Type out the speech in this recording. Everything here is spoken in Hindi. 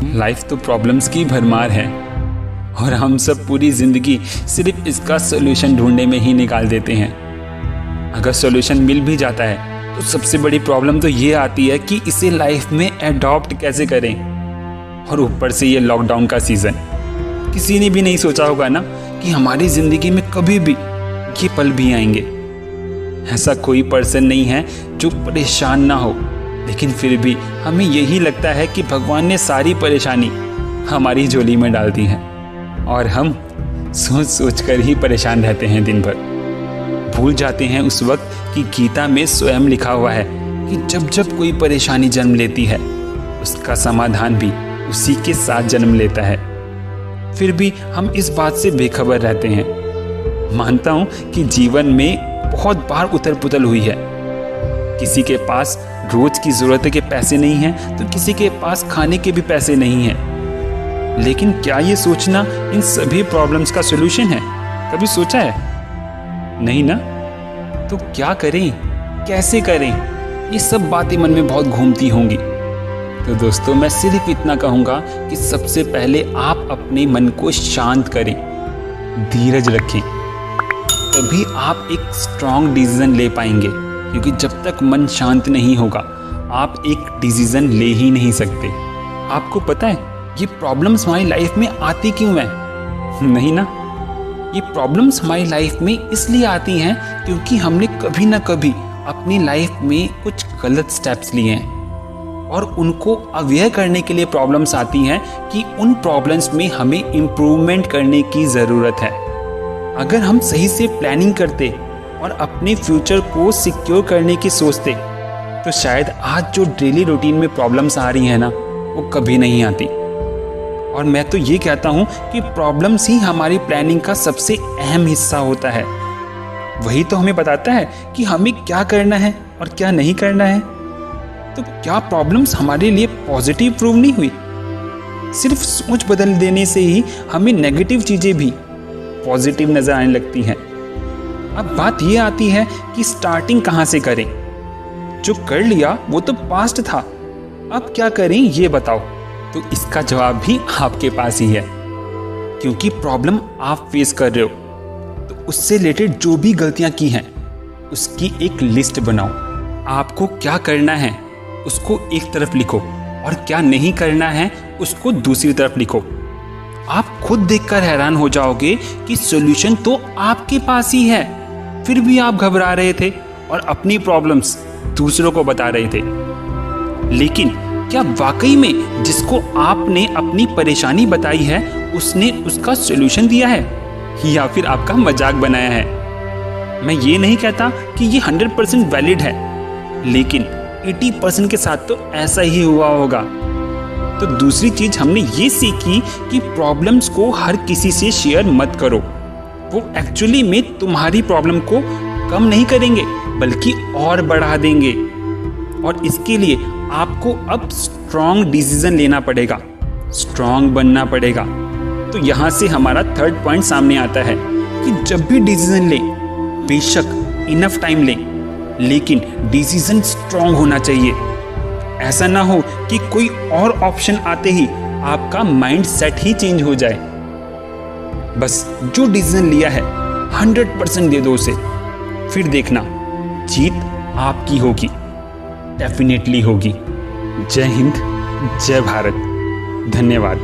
लाइफ तो प्रॉब्लम्स की भरमार है और हम सब पूरी ज़िंदगी सिर्फ इसका सॉल्यूशन ढूंढने में ही निकाल देते हैं। अगर सॉल्यूशन मिल भी जाता है तो सबसे बड़ी प्रॉब्लम तो ये आती है कि इसे लाइफ में अडॉप्ट कैसे करें। और ऊपर से ये लॉकडाउन का सीज़न, किसी ने भी नहीं सोचा होगा ना कि हमारी ज़िंदगी में कभी भी ये पल भी आएंगे। ऐसा कोई पर्सन नहीं है जो परेशान ना हो, लेकिन फिर भी हमें यही लगता है कि भगवान ने सारी परेशानी हमारी झोली में डाल दी है और हम सोच सोच कर ही परेशान रहते हैं दिन भर। भूल जाते हैं उस वक्त कि गीता में स्वयं लिखा हुआ है कि जब जब कोई परेशानी जन्म लेती है उसका समाधान भी उसी के साथ जन्म लेता है। फिर भी हम इस बात से बेखबर रहते हैं। मानता हूँ कि जीवन में बहुत बार उथल पुथल हुई है। किसी के पास रोज की ज़रूरत के पैसे नहीं हैं तो किसी के पास खाने के भी पैसे नहीं हैं। लेकिन क्या ये सोचना इन सभी प्रॉब्लम्स का सॉल्यूशन है? कभी सोचा है? नहीं ना? तो क्या करें, कैसे करें? ये सब बातें मन में बहुत घूमती होंगी। तो दोस्तों, मैं सिर्फ इतना कहूँगा कि सबसे पहले आप अपने मन को शांत करें, धीरज रखें, तभी आप एक स्ट्रॉन्ग डिसीजन ले पाएंगे। क्योंकि जब तक मन शांत नहीं होगा आप एक डिसीजन ले ही नहीं सकते। आपको पता है ये प्रॉब्लम्स हमारी लाइफ में आती क्यों है? नहीं ना? ये प्रॉब्लम्स हमारी लाइफ में इसलिए आती हैं क्योंकि हमने कभी ना कभी अपनी लाइफ में कुछ गलत स्टेप्स लिए हैं और उनको अवेयर करने के लिए प्रॉब्लम्स आती हैं कि उन प्रॉब्लम्स में हमें इम्प्रूवमेंट करने की ज़रूरत है। अगर हम सही से प्लानिंग करते और अपने फ्यूचर को सिक्योर करने की सोचते तो शायद आज जो डेली रूटीन में प्रॉब्लम्स आ रही हैं ना, वो कभी नहीं आती। और मैं तो ये कहता हूँ कि प्रॉब्लम्स ही हमारी प्लानिंग का सबसे अहम हिस्सा होता है। वही तो हमें बताता है कि हमें क्या करना है और क्या नहीं करना है। तो क्या प्रॉब्लम्स हमारे लिए पॉजिटिव प्रूव नहीं हुई? सिर्फ सोच बदल देने से ही हमें नेगेटिव चीज़ें भी पॉजिटिव नज़र आने लगती हैं। अब बात ये आती है कि स्टार्टिंग कहाँ से करें? जो कर लिया वो तो पास्ट था, अब क्या करें ये बताओ। तो इसका जवाब भी आपके पास ही है, क्योंकि प्रॉब्लम आप फेस कर रहे हो तो उससे रिलेटेड जो भी गलतियां की हैं उसकी एक लिस्ट बनाओ। आपको क्या करना है उसको एक तरफ लिखो और क्या नहीं करना है उसको दूसरी तरफ लिखो। आप खुद देखकर हैरान हो जाओगे कि सॉल्यूशन तो आपके पास ही है, फिर भी आप घबरा रहे थे और अपनी प्रॉब्लम्स दूसरों को बता रहे थे। लेकिन क्या वाकई में जिसको आपने अपनी परेशानी बताई है उसने उसका सॉल्यूशन दिया है या फिर आपका मजाक बनाया है? मैं ये नहीं कहता कि ये 100% वैलिड है, लेकिन 80% के साथ तो ऐसा ही हुआ होगा। तो दूसरी चीज हमने ये सीखी कि प्रॉब्लम्स को हर किसी से शेयर मत करो। वो एक्चुअली में तुम्हारी प्रॉब्लम को कम नहीं करेंगे बल्कि और बढ़ा देंगे। और इसके लिए आपको अब स्ट्रॉन्ग डिसीजन लेना पड़ेगा, स्ट्रॉन्ग बनना पड़ेगा। तो यहाँ से हमारा थर्ड पॉइंट सामने आता है कि जब भी डिसीजन लें बेशक इनफ टाइम लें, लेकिन डिसीजन स्ट्रॉन्ग होना चाहिए। ऐसा ना हो कि कोई और ऑप्शन आते ही आपका माइंड सेट ही चेंज हो जाए। बस जो डिसीजन लिया है 100% दे दो उसे, फिर देखना जीत आपकी होगी, डेफिनेटली होगी। जय हिंद, जय भारत, धन्यवाद।